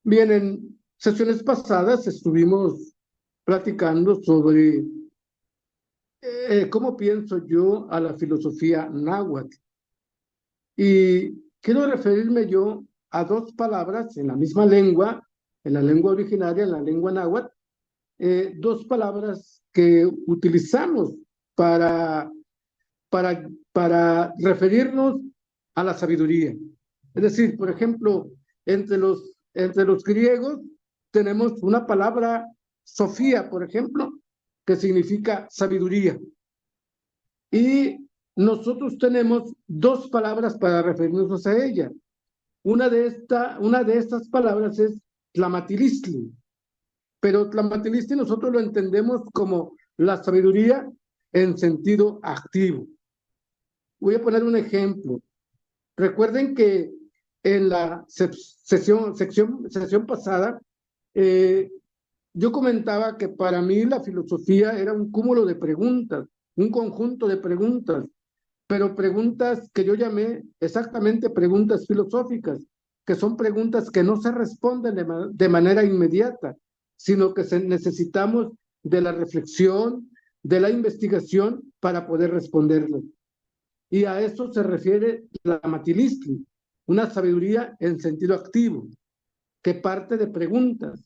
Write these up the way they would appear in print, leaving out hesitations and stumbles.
Bien, en sesiones pasadas estuvimos platicando sobre cómo pienso yo a la filosofía náhuatl. Y quiero referirme yo a dos palabras en la misma lengua, en la lengua originaria, en la lengua náhuatl, dos palabras que utilizamos para, para referirnos a la sabiduría. Es decir, por ejemplo, entre los griegos tenemos una palabra, Sofía, por ejemplo, que significa sabiduría. Y nosotros tenemos dos palabras para referirnos a ella. Una de estas palabras es tlamatilistli, pero tlamatilistli nosotros lo entendemos como la sabiduría en sentido activo. Voy a poner un ejemplo. Recuerden que en la sesión pasada, yo comentaba que para mí la filosofía era un cúmulo de preguntas, un conjunto de preguntas, pero preguntas que yo llamé exactamente preguntas filosóficas, que son preguntas que no se responden de manera inmediata, sino que necesitamos de la reflexión, de la investigación para poder responderlas. Y a eso se refiere la matilistli, una sabiduría en sentido activo, que parte de preguntas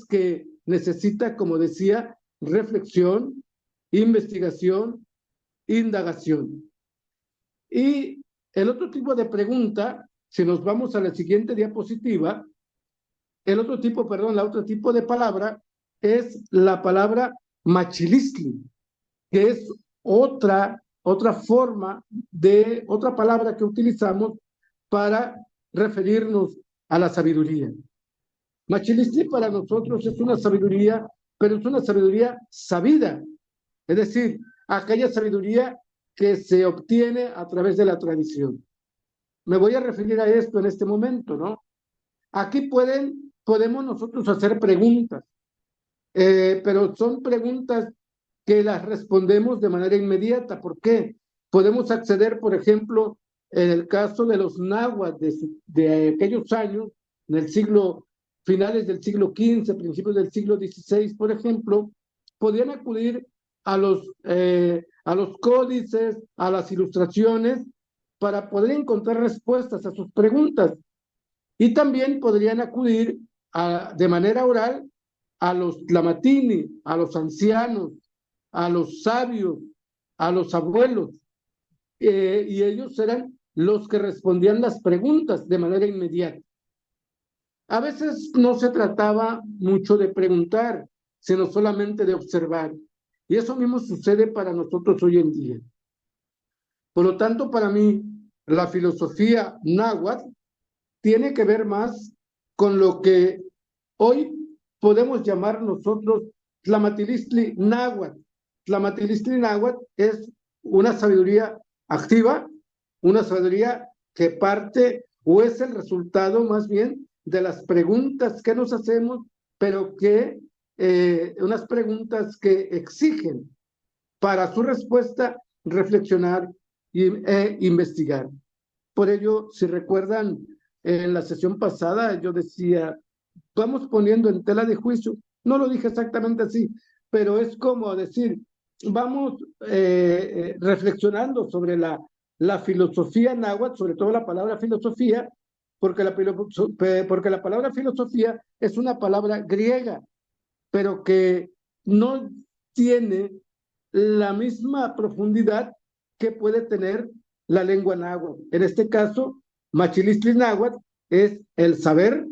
que necesita, como decía, reflexión, investigación, indagación. Y el otro tipo de pregunta, si nos vamos a la siguiente diapositiva, la otro tipo de palabra es la palabra machilistli, que es otra forma de, otra palabra que utilizamos para referirnos a la sabiduría. Machilistli para nosotros es una sabiduría, pero es una sabiduría sabida, es decir, aquella sabiduría que se obtiene a través de la tradición. Me voy a referir a esto en este momento, ¿no? Aquí podemos nosotros hacer preguntas, pero son preguntas que las respondemos de manera inmediata. ¿Por qué? Podemos acceder, por ejemplo, en el caso de los náhuatl de aquellos años, en el siglo, finales del siglo XV, principios del siglo XVI, por ejemplo, podían acudir a los códices, a las ilustraciones, para poder encontrar respuestas a sus preguntas. Y también podrían acudir de manera oral a los tlamatini, a los ancianos, a los sabios, a los abuelos, y ellos eran los que respondían las preguntas de manera inmediata. A veces no se trataba mucho de preguntar, sino solamente de observar. Y eso mismo sucede para nosotros hoy en día. Por lo tanto, para mí, la filosofía náhuatl tiene que ver más con lo que hoy podemos llamar nosotros Tlamatilistli náhuatl. Tlamatilistli náhuatl es una sabiduría activa, una sabiduría que parte o es el resultado más bien de las preguntas que nos hacemos, pero que unas preguntas que exigen para su respuesta reflexionar e investigar. Por ello, si recuerdan, en la sesión pasada yo decía, vamos poniendo en tela de juicio, no lo dije exactamente así, pero es como decir, vamos reflexionando sobre la filosofía náhuatl, sobre todo la palabra filosofía, porque la palabra filosofía es una palabra griega, pero que no tiene la misma profundidad que puede tener la lengua náhuatl. En este caso, Machilistli náhuatl es el saber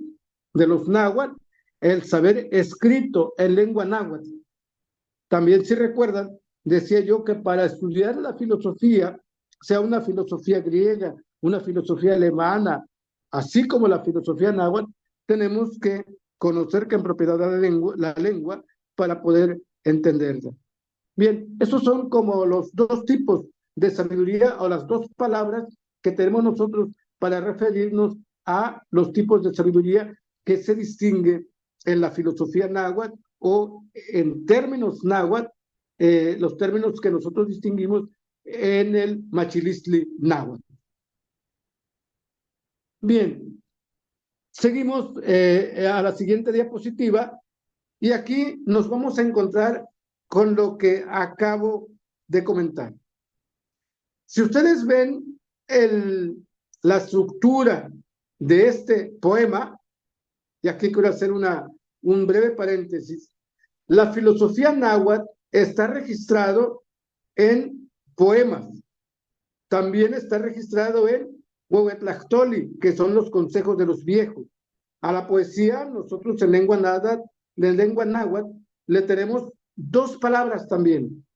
de los náhuatl, el saber escrito en lengua náhuatl. También, si recuerdan, decía yo que para estudiar la filosofía, sea una filosofía griega, una filosofía alemana, así como la filosofía náhuatl, tenemos que conocer que en propiedad la lengua para poder entenderla. Bien, esos son como los dos tipos de sabiduría o las dos palabras que tenemos nosotros para referirnos a los tipos de sabiduría que se distingue en la filosofía náhuatl o en términos náhuatl, los términos que nosotros distinguimos en el Machilistli náhuatl. Bien, Seguimos a la siguiente diapositiva y aquí nos vamos a encontrar con lo que acabo de comentar. Si ustedes ven la estructura de este poema, y aquí quiero hacer un breve paréntesis, la filosofía náhuatl está registrado en poemas, también está registrado en Huehuetlactoli, que son los consejos de los viejos. A la poesía, nosotros en lengua náhuatl, le tenemos dos palabras también.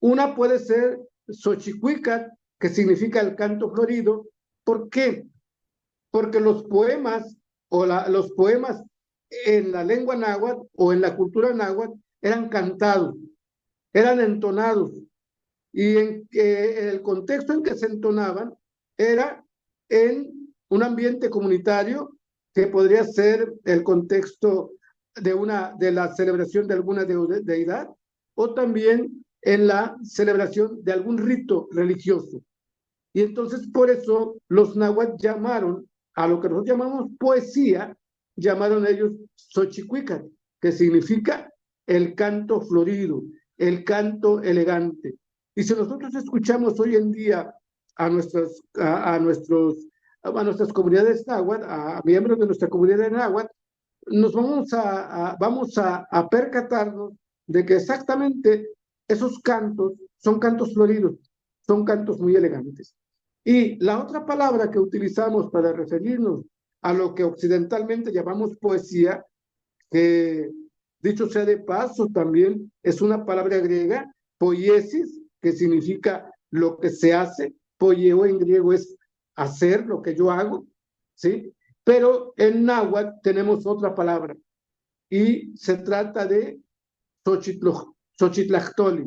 Una puede ser Xochicuicat, que significa el canto florido. ¿Por qué? Porque los poemas los poemas en la lengua náhuatl o en la cultura náhuatl eran cantados, eran entonados, y en el contexto en que se entonaban era en un ambiente comunitario que podría ser el contexto de la celebración de alguna deidad o también en la celebración de algún rito religioso. Y entonces por eso los náhuatl llamaron a lo que nosotros llamamos poesía, llamaron ellos Xochicuicat, que significa el canto florido, el canto elegante. Y si nosotros escuchamos hoy en día a nuestras comunidades náhuatl, a miembros de nuestra comunidad náhuatl, nos vamos a percatarnos de que exactamente esos cantos son cantos floridos, son cantos muy elegantes. Y la otra palabra que utilizamos para referirnos a lo que occidentalmente llamamos poesía, que dicho sea de paso también es una palabra griega, poiesis, que significa lo que se hace, poieo en griego es hacer, lo que yo hago, ¿sí? Pero en náhuatl tenemos otra palabra y se trata de Xochitlactoli.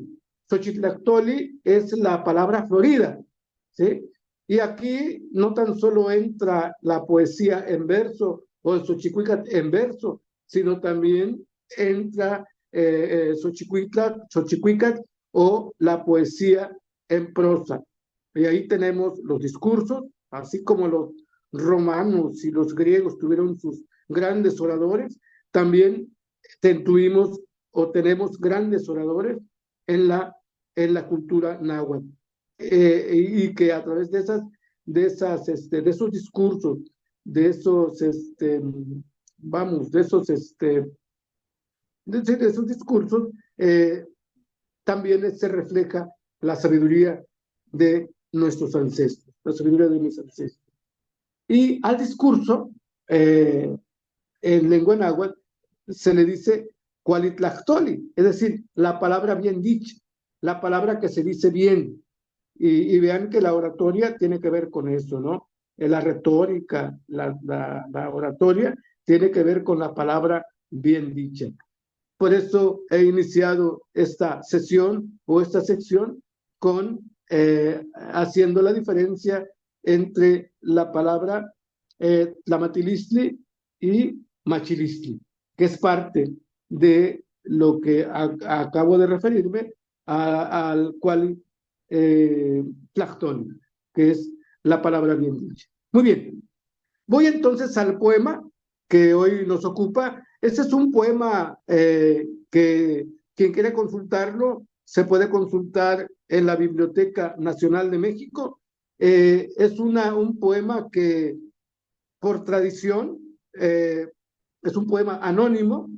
Xochitlactoli es la palabra florida, ¿sí? Y aquí no tan solo entra la poesía en verso o el Xochicuicat en verso, sino también entra Xochicuicat o la poesía en prosa. Y ahí tenemos los discursos, así como los romanos y los griegos tuvieron sus grandes oradores, también tuvimos o tenemos grandes oradores en la cultura náhuatl. Y que a través de esos discursos, de esos, de esos discursos, también se refleja la sabiduría de nuestros ancestros, la sabiduría de mis ancestros. Y al discurso, en lengua náhuatl, se le dice cualitlactoli, es decir, la palabra bien dicha, la palabra que se dice bien. Y vean que la oratoria tiene que ver con eso, ¿no? La retórica, la oratoria tiene que ver con la palabra bien dicha. Por eso he iniciado esta sesión o esta sección con haciendo la diferencia entre la palabra tlamatilistli y machilistli, que es parte de lo que acabo de referirme al cual Plactón, que es la palabra bien dicha. Muy bien, voy entonces al poema que hoy nos ocupa. Este es un poema que quien quiere consultarlo se puede consultar en la Biblioteca Nacional de México. Es un poema que por tradición es un poema anónimo,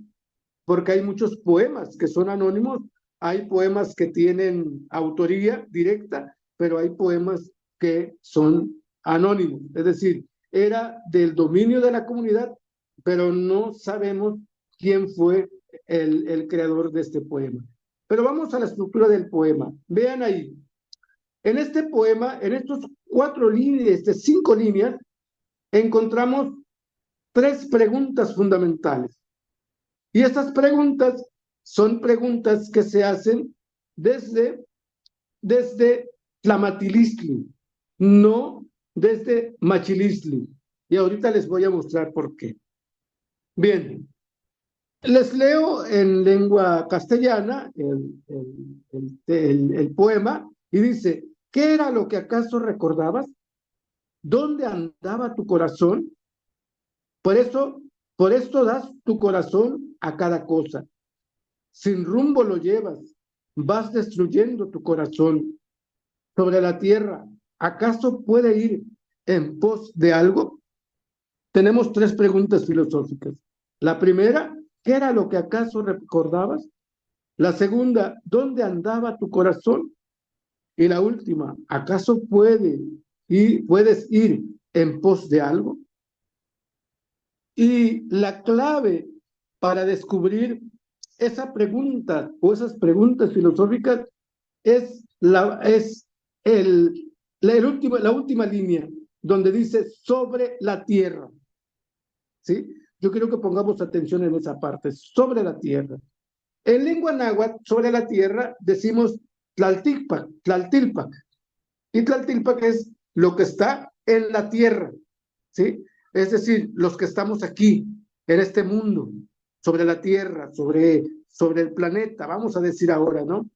porque hay muchos poemas que son anónimos. Hay poemas que tienen autoría directa, pero hay poemas que son anónimos. Es decir, era del dominio de la comunidad, pero no sabemos quién fue el creador de este poema. Pero vamos a la estructura del poema. Vean ahí. En este poema, en estos 5 líneas, encontramos 3 preguntas fundamentales. Y estas preguntas son preguntas que se hacen desde Tlamatilistli, no desde Machilistli. Y ahorita les voy a mostrar por qué. Bien, les leo en lengua castellana el poema y dice, ¿qué era lo que acaso recordabas? ¿Dónde andaba tu corazón? Por eso, por esto das tu corazón a cada cosa. Sin rumbo lo llevas, vas destruyendo tu corazón. Sobre la tierra, ¿acaso puede ir en pos de algo? Tenemos tres preguntas filosóficas. La primera, ¿qué era lo que acaso recordabas? La segunda, ¿dónde andaba tu corazón? Y la última, ¿acaso puedes ir en pos de algo? Y la clave para descubrir esa pregunta o esas preguntas filosóficas es la última línea, donde dice sobre la tierra. ¿Sí? Yo quiero que pongamos atención en esa parte, sobre la tierra. En lengua náhuatl, sobre la tierra, decimos Tlaltilpac, Tlaltilpac. Y Tlaltilpac es lo que está en la tierra, ¿sí? Es decir, los que estamos aquí, en este mundo, sobre la tierra, sobre el planeta, vamos a decir ahora, ¿no?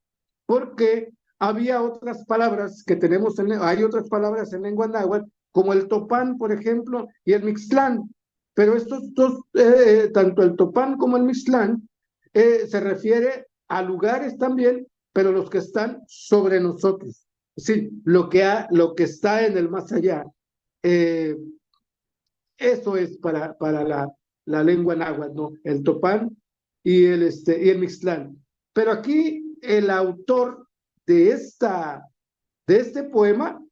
Porque había otras palabras que tenemos, hay otras palabras en lengua náhuatl, como el topán, por ejemplo, y el mixtlán. Pero estos dos, tanto el topán como el mixtlán, se refiere a lugares también, pero los que están sobre nosotros. Sí, lo que está en el más allá. Eh, Eso es para la lengua náhuatl, ¿no? El topán y el mixtlán. Pero aquí el autor de este poema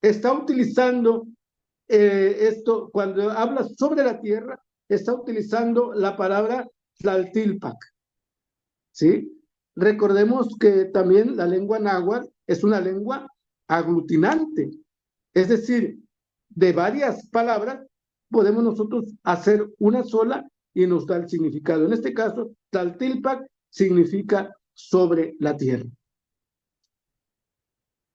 está utilizando esto, cuando habla sobre la tierra, está utilizando la palabra Tlaltilpac, ¿sí? Recordemos que también la lengua náhuatl es una lengua aglutinante, es decir, de varias palabras podemos nosotros hacer una sola y nos da el significado. En este caso, Tlaltilpac significa sobre la tierra.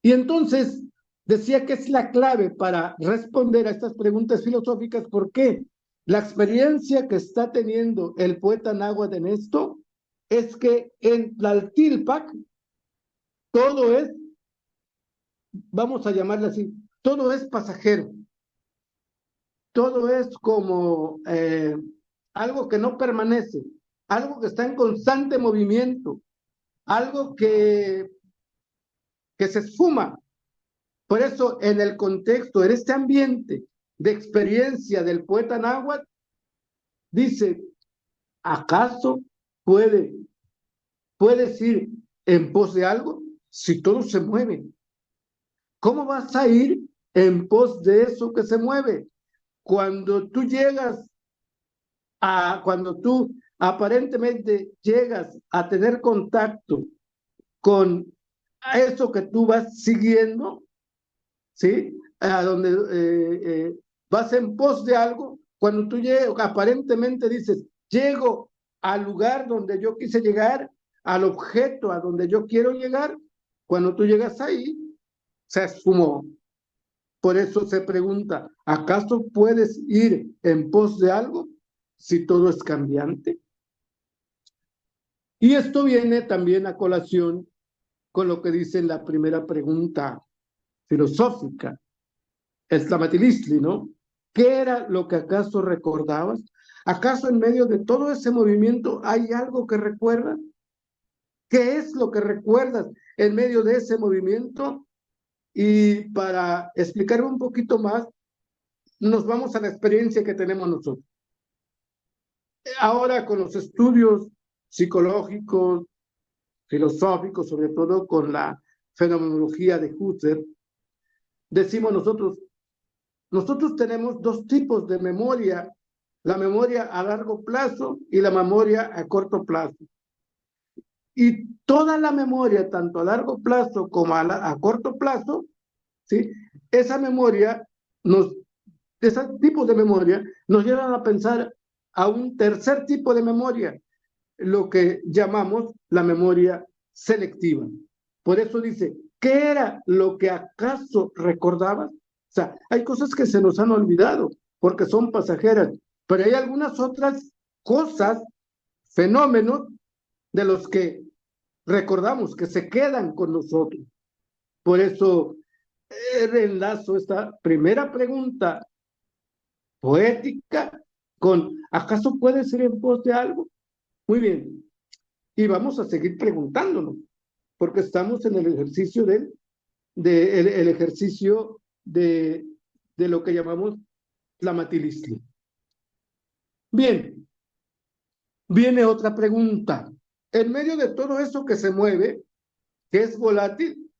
Y entonces decía que es la clave para responder a estas preguntas filosóficas. ¿Por qué? La experiencia que está teniendo el poeta náhuatl en esto es que en Tlaltilpac todo es, vamos a llamarle así, todo es pasajero, todo es como algo que no permanece, algo que está en constante movimiento, algo que se esfuma. Por eso, en el contexto, en este ambiente de experiencia del poeta náhuatl, dice, ¿acaso puedes ir en pos de algo si todo se mueve? ¿Cómo vas a ir en pos de eso que se mueve? Cuando tú aparentemente llegas a tener contacto con eso que tú vas siguiendo, ¿sí? A donde vas en pos de algo, cuando tú llegas, aparentemente dices, llego al lugar donde yo quise llegar, al objeto a donde yo quiero llegar, cuando tú llegas ahí, se esfumó. Por eso se pregunta, ¿acaso puedes ir en pos de algo si todo es cambiante? Y esto viene también a colación con lo que dice la primera pregunta filosófica, el Tlamatilistli, ¿no? ¿Qué era lo que acaso recordabas? ¿Acaso en medio de todo ese movimiento hay algo que recuerdas? ¿Qué es lo que recuerdas en medio de ese movimiento? Y para explicarme un poquito más, nos vamos a la experiencia que tenemos nosotros. Ahora con los estudios psicológicos, filosóficos, sobre todo con la fenomenología de Husserl, decimos nosotros tenemos dos tipos de memoria, la memoria a largo plazo y la memoria a corto plazo. Y toda la memoria, tanto a largo plazo como a corto plazo, ¿sí? Esa memoria, ese tipo de memoria nos llevan a pensar a un tercer tipo de memoria, lo que llamamos la memoria selectiva. Por eso dice, ¿qué era lo que acaso recordabas? O sea, hay cosas que se nos han olvidado porque son pasajeras, pero hay algunas otras cosas, fenómenos de los que recordamos, que se quedan con nosotros. Por eso enlazo esta primera pregunta poética con ¿acaso puede ser en pos de algo? Muy bien. Y vamos a seguir preguntándonos, porque estamos en el ejercicio el ejercicio de lo que llamamos la matilistli. Bien, viene otra pregunta. En medio de todo eso que se mueve, que es volátil,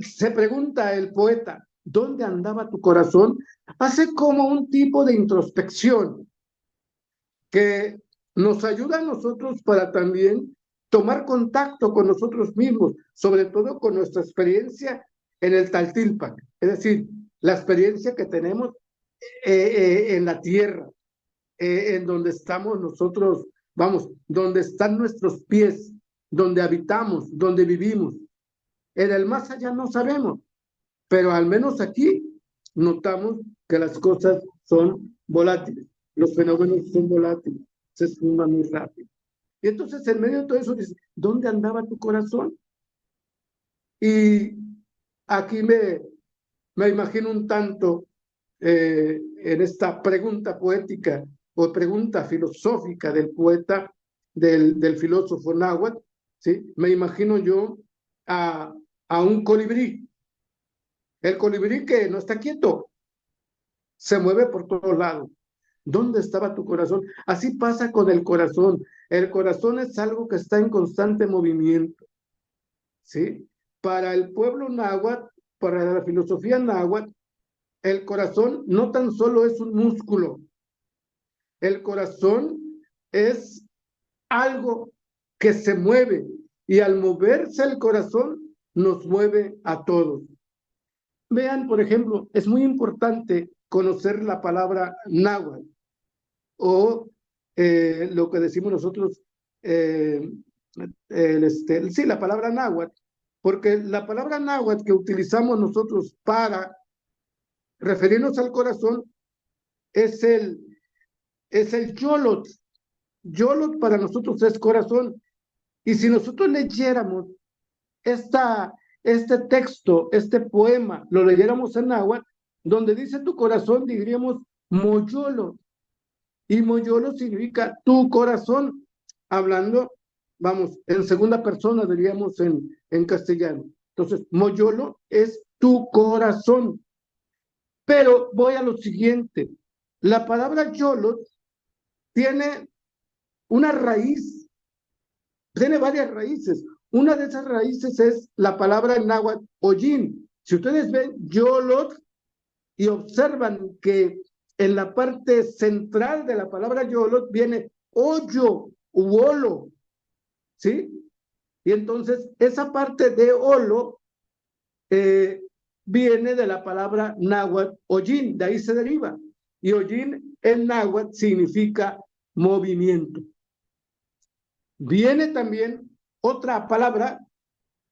se pregunta el poeta, ¿dónde andaba tu corazón? Hace como un tipo de introspección que nos ayuda a nosotros para también tomar contacto con nosotros mismos, sobre todo con nuestra experiencia en el Taltilpac, es decir, la experiencia que tenemos en la tierra, en donde estamos nosotros, vamos, donde están nuestros pies, donde habitamos, donde vivimos. En el más allá no sabemos, pero al menos aquí notamos que las cosas son volátiles, los fenómenos son volátiles, se esfuman muy rápido. Y entonces en medio de todo eso dice, ¿dónde andaba tu corazón? Y aquí me imagino un tanto en esta pregunta poética o pregunta filosófica del poeta, del filósofo náhuatl, ¿sí? Me imagino yo a un colibrí. El colibrí que no está quieto, se mueve por todos lados. ¿Dónde estaba tu corazón? Así pasa con el corazón. El corazón es algo que está en constante movimiento, ¿sí? Para el pueblo náhuatl, para la filosofía náhuatl, el corazón no tan solo es un músculo, el corazón es algo que se mueve y al moverse el corazón nos mueve a todos. Vean, por ejemplo, es muy importante conocer la palabra náhuatl o lo que decimos nosotros, sí, la palabra náhuatl, porque la palabra náhuatl que utilizamos nosotros para referirnos al corazón es el yolot. Yolot para nosotros es corazón. Y si nosotros leyéramos este texto, este poema, lo leyéramos en náhuatl, donde dice tu corazón, diríamos moyolo. Y moyolo significa tu corazón, hablando, vamos, en segunda persona diríamos en castellano. Entonces, moyolo es tu corazón. Pero voy a lo siguiente. La palabra yolo tiene una raíz, tiene varias raíces. Una de esas raíces es la palabra en náhuatl hollín. Si ustedes ven yolot y observan que en la parte central de la palabra yolot viene hoyo u olo, ¿sí? Y entonces esa parte de olo viene de la palabra náhuatl hollín, de ahí se deriva. Y hollín en náhuatl significa movimiento. Viene también otra palabra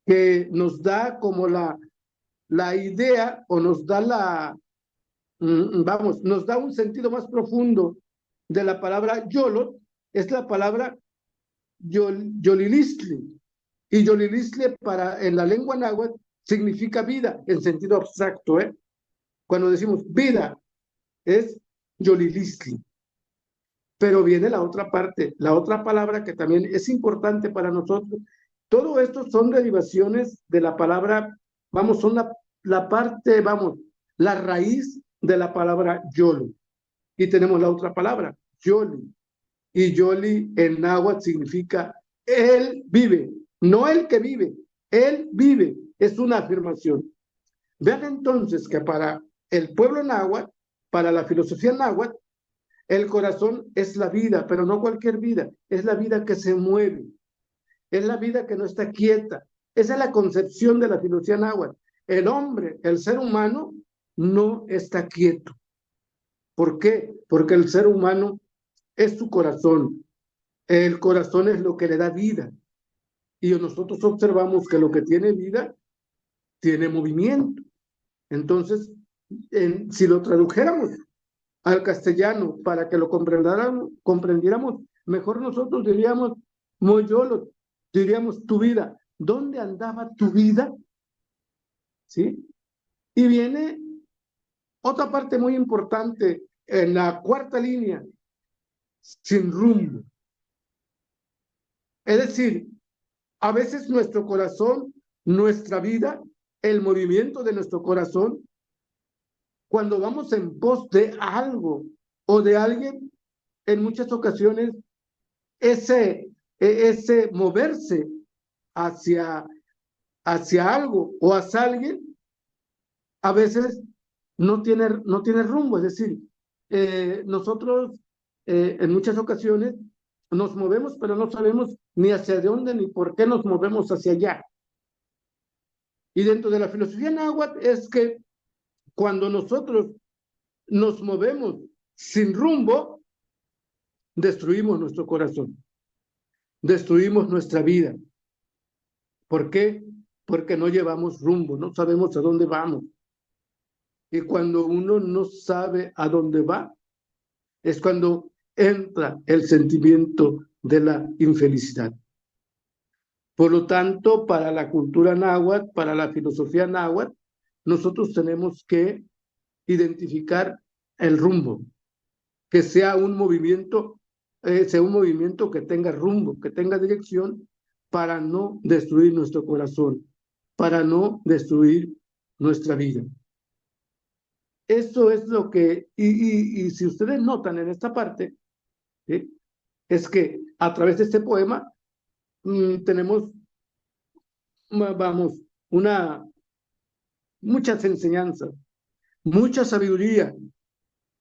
que nos da como la idea o nos da vamos, nos da un sentido más profundo de la palabra yolot, es la palabra yolilistli. Y yolilistli en la lengua náhuatl significa vida en sentido abstracto, ¿eh? Cuando decimos vida es yolilistli. Pero viene la otra parte, la otra palabra que también es importante para nosotros. Todo esto son derivaciones de la palabra, vamos, son la parte, vamos, la raíz de la palabra yolo. Y tenemos la otra palabra, yoli. Y yoli en náhuatl significa él vive, no el que vive, él vive. Es una afirmación. Vean entonces que para el pueblo náhuatl, para la filosofía náhuatl, el corazón es la vida, pero no cualquier vida, es la vida que se mueve, es la vida que no está quieta. Esa es la concepción de la filosofía náhuatl. El hombre, el ser humano, no está quieto. ¿Por qué? Porque el ser humano es su corazón. El corazón es lo que le da vida. Y nosotros observamos que lo que tiene vida tiene movimiento. Entonces, si lo tradujéramos al castellano para que lo comprendiéramos mejor, nosotros diríamos moyolo, diríamos tu vida. ¿Dónde andaba tu vida? ¿Sí? Y viene otra parte muy importante en la cuarta línea, sin rumbo. Es decir, a veces nuestro corazón, nuestra vida, el movimiento de nuestro corazón, cuando vamos en pos de algo o de alguien, en muchas ocasiones ese moverse hacia, hacia algo o hacia alguien, a veces no tiene rumbo. Es decir, nosotros en muchas ocasiones nos movemos, pero no sabemos ni hacia dónde ni por qué nos movemos hacia allá. Y dentro de la filosofía náhuatl es que cuando nosotros nos movemos sin rumbo, destruimos nuestro corazón, destruimos nuestra vida. ¿Por qué? Porque no llevamos rumbo, no sabemos a dónde vamos. Y cuando uno no sabe a dónde va, es cuando entra el sentimiento de la infelicidad. Por lo tanto, para la cultura náhuatl, para la filosofía náhuatl, nosotros tenemos que identificar el rumbo, que sea un movimiento que tenga rumbo, que tenga dirección, para no destruir nuestro corazón, para no destruir nuestra vida. Eso es lo que, y si ustedes notan en esta parte, ¿sí?, es que a través de este poema tenemos, vamos, muchas enseñanzas, mucha sabiduría,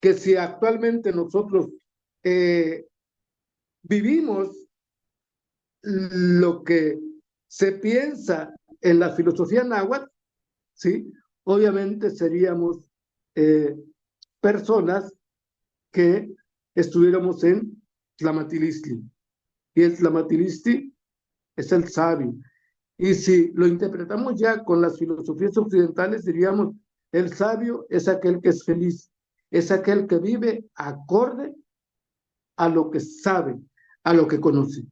que si actualmente nosotros vivimos lo que se piensa en la filosofía náhuatl, ¿sí?, obviamente seríamos personas que estuviéramos en Tlamatilistli. Y el Tlamatilistli es el sabio. Y si lo interpretamos ya con las filosofías occidentales, diríamos, el sabio es aquel que es feliz, es aquel que vive acorde a lo que sabe, a lo que conoce.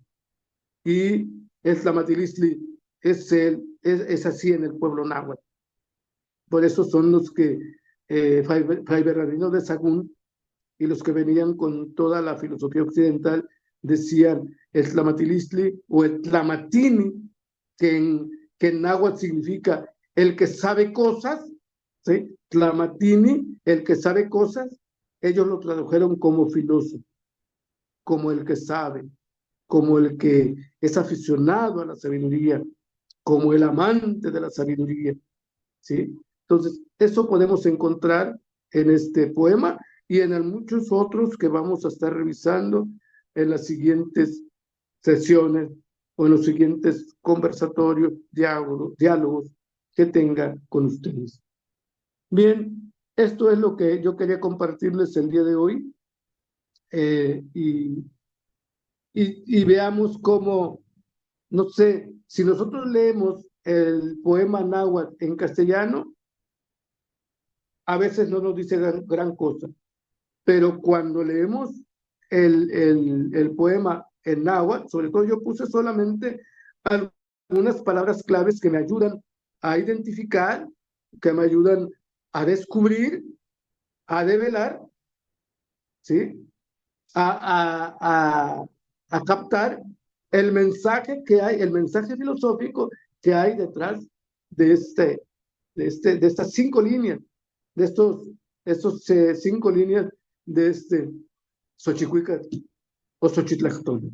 Y el Tlamatilistli es así en el pueblo náhuatl. Por eso son los que Fray Bernardino de Sahagún y los que venían con toda la filosofía occidental decían el Tlamatilistli o el Tlamatini, que en náhuatl significa el que sabe cosas, ¿sí? Tlamatini, el que sabe cosas, ellos lo tradujeron como filósofo, como el que sabe, como el que es aficionado a la sabiduría, como el amante de la sabiduría, ¿sí? Entonces, eso podemos encontrar en este poema y en muchos otros que vamos a estar revisando en las siguientes sesiones o en los siguientes conversatorios, diálogos que tenga con ustedes. Bien, esto es lo que yo quería compartirles el día de hoy, y veamos cómo, no sé, si nosotros leemos el poema náhuatl en castellano, a veces no nos dice gran cosa, pero cuando leemos el poema en náhuatl, sobre todo yo puse solamente algunas palabras claves que me ayudan a identificar, que me ayudan a descubrir, a develar, ¿sí?, a captar el mensaje que hay, el mensaje filosófico que hay detrás de, de estas 5 líneas, de estos 5 líneas de Xochicuicatl o Xochitlactoli.